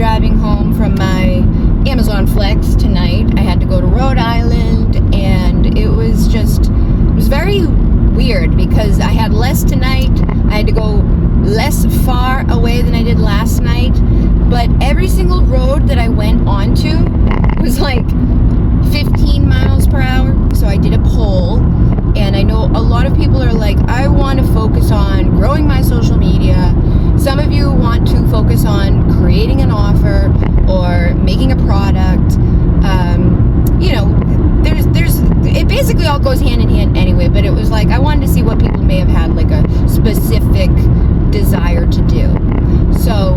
driving home from my Amazon Flex tonight. I had to go to Rhode Island, and it was very weird because I had less tonight. I had to go less far away than I did last night, but every single road that I went onto was like 15 miles per hour. So I did a poll, and I know a lot of people are like, I want to focus on growing my social media. Some of you want to focus on creating an offer or making a product. It basically all goes hand in hand anyway, but it was like, I wanted to see what people may have had like a specific desire to do. So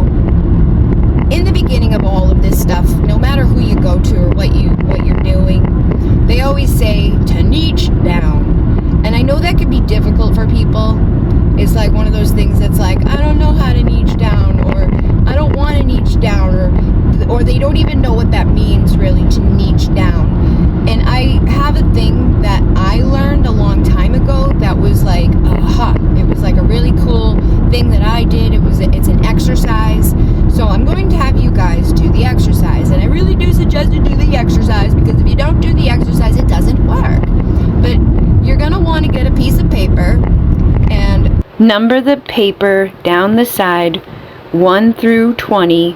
in the beginning of all of this stuff, no matter who you go to or what you're doing, they always say to niche down. And I know that can be difficult for people. It's like one of those things that's like, I don't know how to niche down, or I don't want to niche down, or they don't even know what that means really, to niche down. And I have a thing that I learned a long time ago that was like, aha, it was like a really cool thing that I did. It's an exercise. So I'm going to have you guys do the exercise. And I really do suggest you do the exercise, because if you don't do the exercise, it doesn't work. But you're going to want to get a piece of paper and number the paper down the side 1 through 20,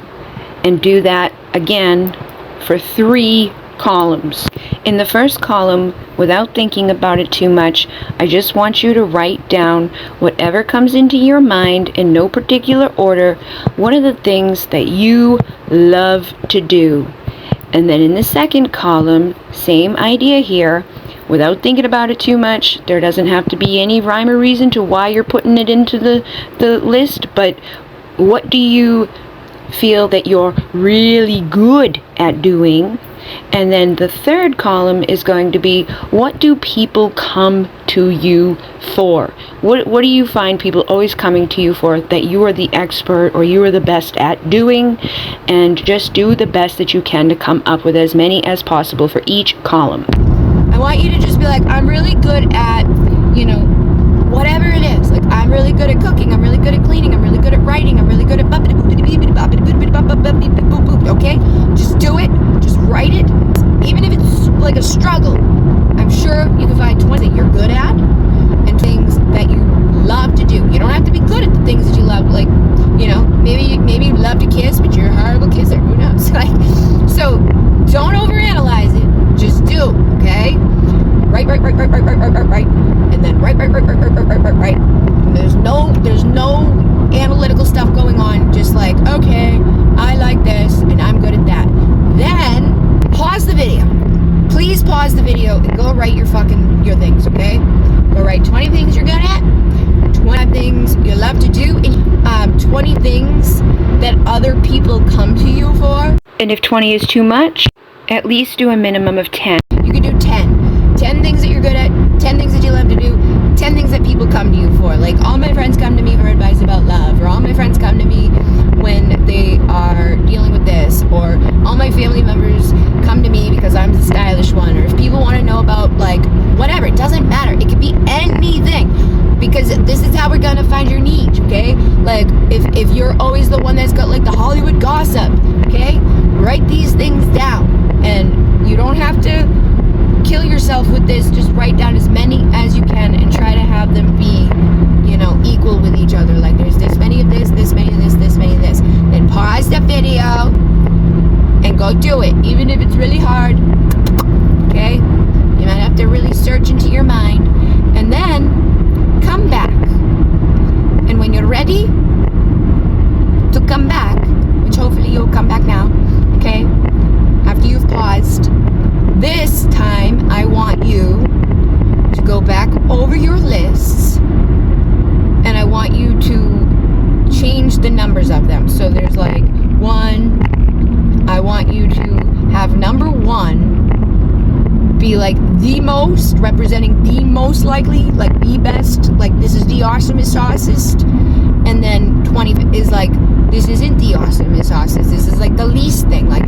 and do that again for 3 columns. In the first column, without thinking about it too much, I just want you to write down whatever comes into your mind in no particular order. What are the things that you love to do? And then in the second column, same idea here. Without thinking about it too much, there doesn't have to be any rhyme or reason to why you're putting it into the list, but what do you feel that you're really good at doing? And then the third column is going to be, what do people come to you for? What do you find people always coming to you for that you are the expert or you are the best at doing? And just do the best that you can to come up with as many as possible for each column. I want you to just be like, I'm really good at, whatever it is. Like, I'm really good at cooking. I'm really good at cleaning. I'm really good at writing. I'm really good at okay? Just do it. Just write it. Even if it's like a struggle, I'm sure you can find 20 that you're good at and things that you love to do. You don't have to be good at the things that you love. Like, maybe you love to kiss, but you're a horrible kisser. Who knows? Like, so don't overanalyze it. Just do, okay? Right. And then right. And there's no analytical stuff going on. Just like, okay, I like this and I'm good at that. Then pause the video. Please pause the video and go write your things, okay? Go write 20 things you're good at, 20 things you love to do, and 20 things that other people come to you for. And if 20 is too much, at least do a minimum of 10. You can do 10 things that you're good at, 10 things that you love to do, 10 things that people come to you for. Like, all my friends come to me for advice about love, or all my friends come to me when they are dealing with this, or all my family members come to me because I'm the stylish one, or if people want to know about, like, whatever, it doesn't matter. It could be anything, because this is how we're gonna find your niche, okay? Like, if you're always the one that's got, like, the Hollywood gossip, okay? Write these things down, and you don't have to kill yourself with this. Just write down as many as you can and try to have them be, equal with each other. Like, there's this many of this many of this many of this. Then pause the video and go do it, even if it's really hard, okay? You might have to really search into your mind, and then come back. And when you're ready to come back, which hopefully you'll come back now, okay? After you've paused, this time I want you to go back over your lists, and I want you to change the numbers of them. So there's like 1. I want you to have number 1 be like the most, representing the most likely, like the best, like this is the awesomest saucest. And then 20 is like, this isn't the awesomest saucest. This is like the least thing. Like,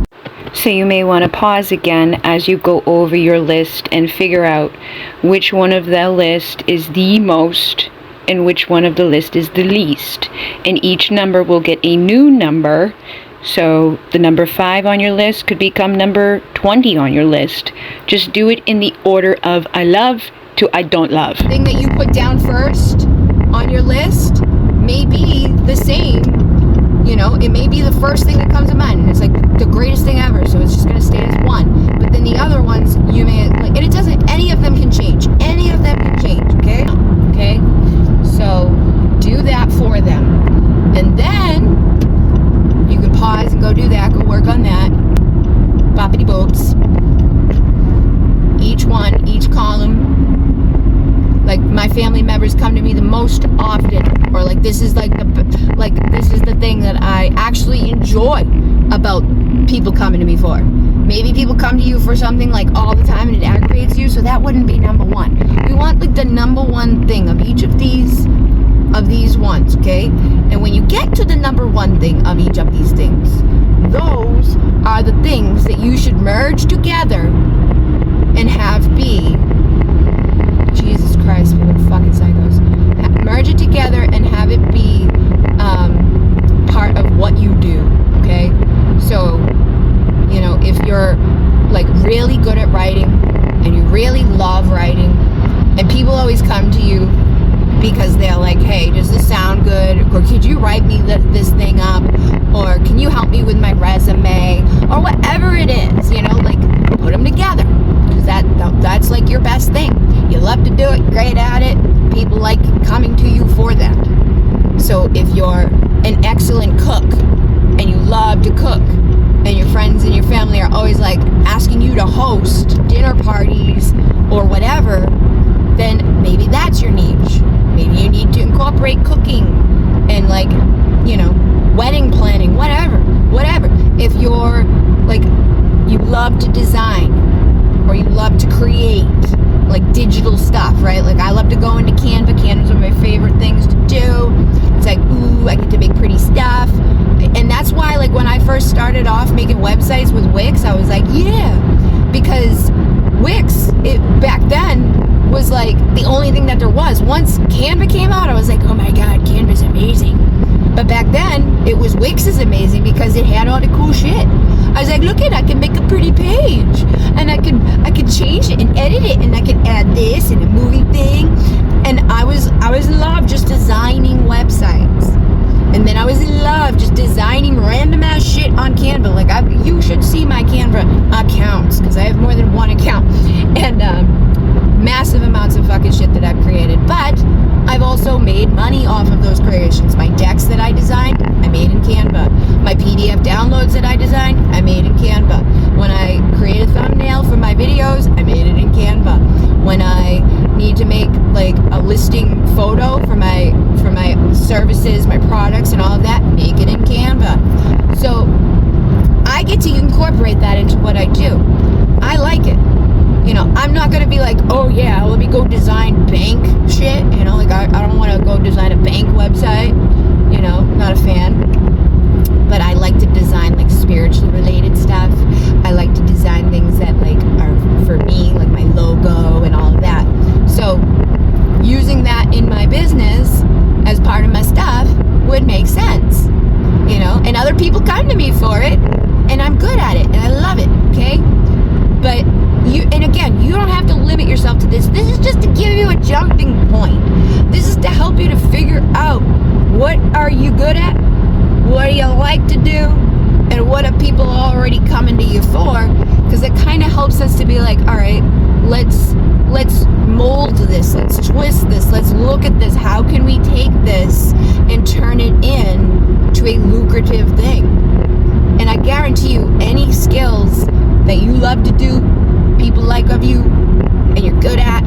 So you may want to pause again as you go over your list and figure out which one of the list is the most and which one of the list is the least. And each number will get a new number So the number 5 on your list could become number 20 on your list. Just do it in the order of I love to I don't love. Thing that you put down first on your list may be the same. You know, it may be the first thing that comes to mind, and it's like the greatest thing ever, so it's just going to stay as 1. But then the other ones, you may, like, and it doesn't, any of them can change. Any of them can change, okay? Okay? So, do that for them. And then, you can pause and go do that, go work on that. Boppity boats. Each one, each column. Like, my family members come to me the most often, or like this is this is the thing that I actually enjoy about people coming to me for. Maybe people come to you for something like all the time and it aggravates you, so that wouldn't be number 1. We want like the number 1 thing of each of these ones, okay? And when you get to the number 1 thing of each of these things, those are the things that you should merge together and have be, Jesus Christ, people are fucking psychos. Merge it together and have it be part of what you do, okay? So, you know, if you're like really good at writing and you really love writing, and people always come to you because they're like, hey, does this sound good? Or could you write me this thing up? Or can you help me with my resume? Or whatever it is, you know, like put them together. Because that's like your best thing. You love to do it, great at it. People like coming to you for that. So if you're an excellent cook and you love to cook, and your friends and your family are always like asking you to host dinner parties or whatever, then maybe that's your niche. Maybe you need to incorporate cooking and like, you know, wedding planning, whatever. If you're like, you love to design or you love to create like digital stuff, right? Like I love to go into Canva. Canva's one of my favorite things to do. It's like, ooh, I get to make pretty stuff. And that's why, like, when I first started off making websites with Wix, I was like, yeah, because Wix, back then, was like the only thing that there was. Once Canva came out, I was like, oh my God, Canva's amazing. But back then, it was Wix is amazing because it had all the cool shit. I was like, look I can make a pretty page, and I could change it and edit it, and I could add this and a movie thing. And I was in love just designing websites. And then I was in love just designing random ass shit on Canva. Like you should see my Canva accounts, because I have more than 1 account, and massive amounts of fucking shit that I've created. But I've also made money off of those creations. My decks that I designed, I made in Canva. My PDF downloads that I designed, I made in Canva. When I create a thumbnail for my videos, I made it in Canva. When I need to make like a listing photo for my services, my products, and all of that, make it in Canva. So I get to incorporate that into what I do. I like it. You know, I'm not going to be like, oh yeah, let me go design bank shit. You know, like I don't want to go design a bank website. You know, not a fan. But I like to design like spiritually related stuff. I like to design things that like are for me, like my logo and all of that. So using that in my business as part of my stuff would make sense. You know, and other people come to me for it, and I'm good at it, and I love it, okay? But again, you don't have to limit yourself to this. This is just to give you a jumping point. This is to help you to figure out what are you good at, what do you like to do, and what are people already coming to you for? Because it kind of helps us to be like, all right, let's mold this, let's twist this, let's look at this. How can we take this and turn it in to a lucrative thing? And I guarantee you, any skills that you love to do, people like of you, and you're good at,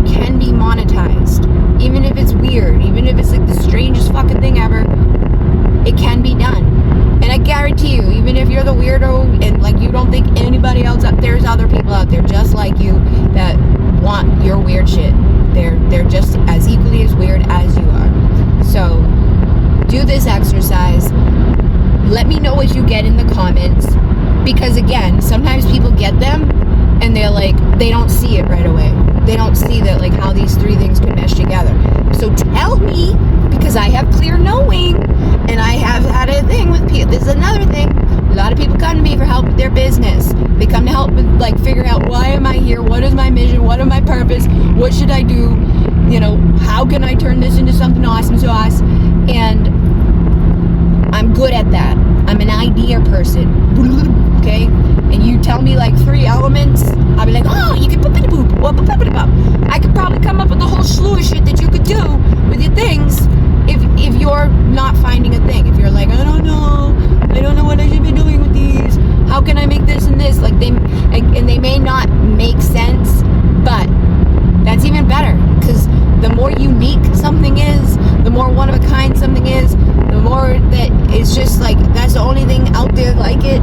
can be monetized. Even if it's weird, even if it's like the strangest fucking thing ever, it can be done. And I guarantee you, even if you're the weirdo and like you don't think anybody else there's other people out there just like you that want your weird shit. They're just as equally as weird as you are. So do this exercise. Let me know what you get in the comments, because again, sometimes people get them and they're like, they don't see it right away. They don't see that, like, how these 3 things can mesh together. So tell me, because I have clear knowing, and I have had a thing with people. This is another thing. lot of people come to me for help with their business. They come to help with, like, figure out, why am I here? What is my mission? What is my purpose? What should I do? You know, how can I turn this into something awesome to us? And I'm good at that. I'm an idea person. Okay? And you tell me like 3 elements, I'll be like, oh, you can boop-a-da-boop. I could probably come up with a whole slew of shit that you could do with your things if you're not finding a thing. If you're like, I don't know what I should be doing with these. How can I make this and this? Like and they may not make sense, but that's even better, because the more unique something is, the more one of a kind something is, the more that it's just like, that's the only thing out there like it.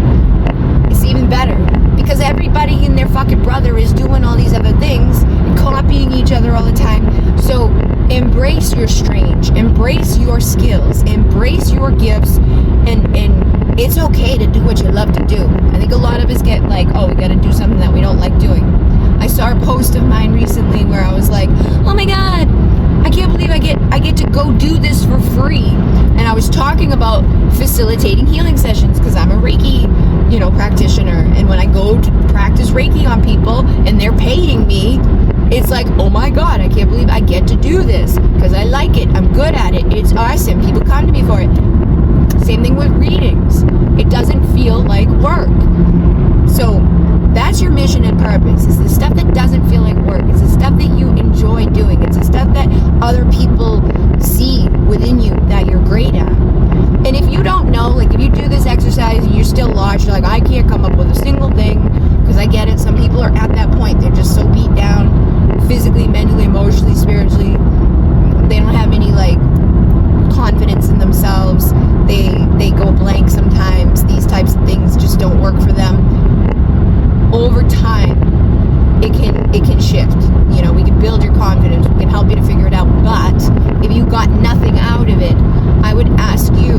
It's even better, because everybody and their fucking brother is doing all these other things and copying each other all the time. So embrace your strange, embrace your skills, embrace your gifts, and it's okay to do what you love to do. I think a lot of us get like, oh, we gotta do something that we don't like doing. I saw a post of mine recently where I was like, oh my god, I can't believe I get to go do this for free. And I was talking about facilitating healing sessions, because I'm a Reiki, practitioner. And when I go to practice Reiki on people and they're paying me, it's like, oh my god, I can't believe I get to do this, because I like it, I'm good at it, it's awesome, people come to me for it. Same thing with readings. It doesn't feel like work. So that's your mission and purpose. It's the stuff that doesn't feel like work. It's the stuff that you enjoy doing. It's the stuff that other people see within you that you're great at. And if you don't know, like if you do this exercise and you're still lost, you're like, I can't come up with a single thing, because I get it. Some people are at that point. They're just so beat down physically, mentally, emotionally, spiritually. They don't have any like confidence in themselves. They go blank sometimes. These types of things just don't work for them. Over time, it can shift. We can build your confidence. We can help you to figure it out. But if you got nothing out of it, I would ask you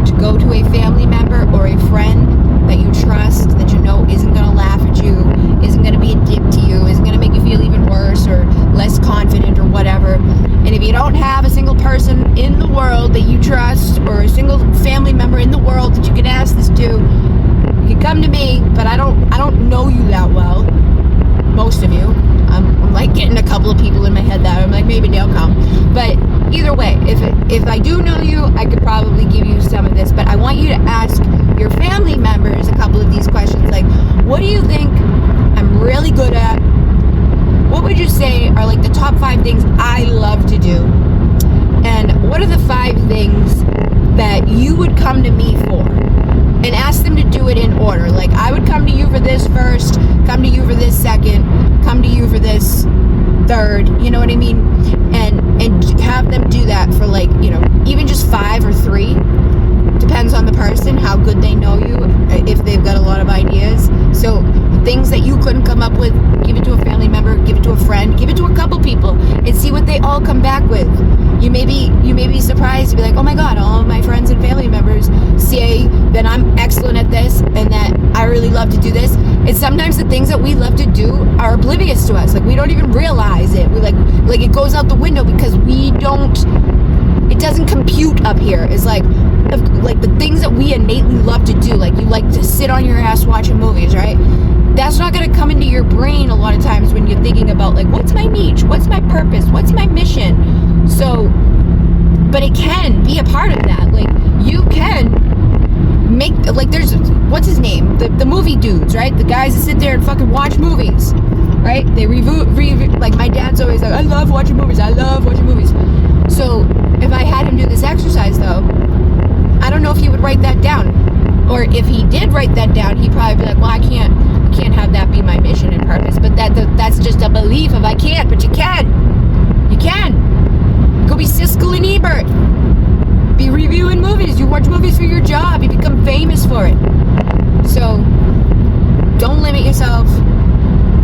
to go to a family member or a friend that you trust, that you know isn't going to laugh at you, isn't going to be a dick to you, isn't going to make you feel even worse or less confident or whatever. And if you don't have a single person in the world that you trust, or a single family member in the world that you can ask this to, you can come to me. But I don't know you that well, most of you. I'm like getting a couple of people in my head that I'm like, maybe they'll come. But either way, if I do know you, I could probably give you some of this. But I want you to ask your family members a couple of these questions, like, what do you think I'm really good at? What would you say are like the top 5 things I love to do? And what are the 5 things that you would come to me for? And ask them to do it in order. Like, I would come to you for this first, come to you for this second, come to you for this third, you know what I mean? And have them do that for like, even just 5 or 3. Depends on the person, how good they know you, if they've got a lot of ideas. So things that you couldn't come up with, give it to a family member, give it to a friend, give it to a couple people, and see what they all come back with. You may be surprised to be like, oh my god, all of my friends and family members say that I'm excellent at this and that I really love to do this. And sometimes the things that we love to do are oblivious to us. Like, we don't even realize it. We like it goes out the window because it doesn't compute up here. It's like the things that we innately love to do. Like, you like to sit on your ass watching movies, right? That's not going to come into your brain a lot of times when you're thinking about, like, what's my niche? What's my purpose? What's my mission? So, but it can be a part of that. Like, you can make, like, there's, what's his name? The movie dudes, right? The guys that sit there and fucking watch movies, right? They review, like, my dad's always like, I love watching movies. So, if I had him do this exercise, though, I don't know if he would write that down. Or if he did write that down, he'd probably be like, well, I can't have that be my mission and purpose. But that's just a belief of I can't, but you can. You can. Go be Siskel and Ebert. Be reviewing movies. You watch movies for your job. You become famous for it. So, don't limit yourself.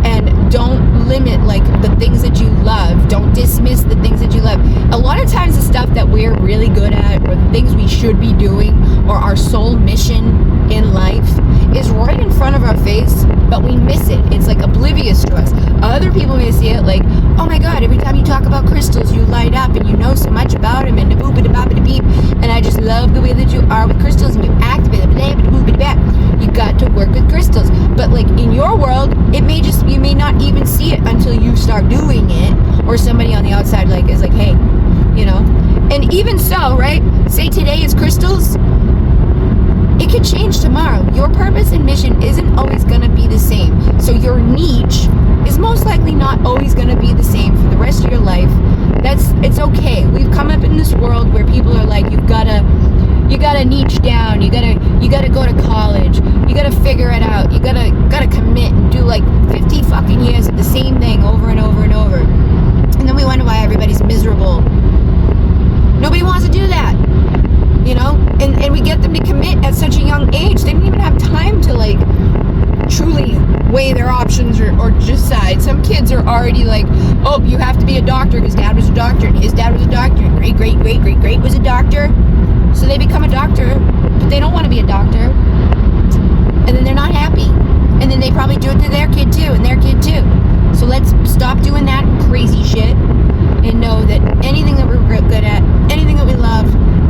And don't limit, like, the things that you love. Don't dismiss the things that you love. A lot of times the stuff that we're really good at, or the things we should be doing, or our soul mission in life, is right in front of our face, but we miss it. It's like oblivious to us. Other people may see it like, oh my god, every time you talk about crystals, you light up and you know so much about them, and the boop and the bop and the beep, and I just love the way that you are with crystals, and you act with it, blah, blah, blah, blah. see it until you start doing it, or somebody on the outside like is like, hey, you know. And even so, right, say today is crystals, it could change tomorrow. Your purpose and mission isn't always going to be the same. So your niche is most likely not always going to be the same for the rest of your life. It's okay. We've come up in this world where people are like, you gotta niche down, you gotta go to college, you gotta figure it out, you gotta commit and do like 50 fucking years of the same thing over and over and over. And then we wonder why everybody's miserable. Nobody wants to do that, you know? And we get them to commit at such a young age. They don't even have time to like truly weigh their options or decide. Some kids are already like, oh, you have to be a doctor because dad was a doctor and his dad was a doctor and great was a doctor. So they become a doctor, but they don't want to be a doctor. And then they're not happy. And then they probably do it to their kid too, and their kid too. So let's stop doing that crazy shit and know that anything that we're good at, anything that we love,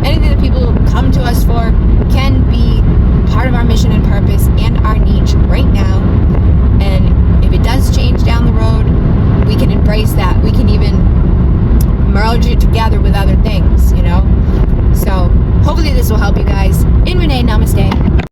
anything that people come to us for can be part of our mission and purpose and our niche right now. And if it does change down the road, we can embrace that. We can even merge it together with other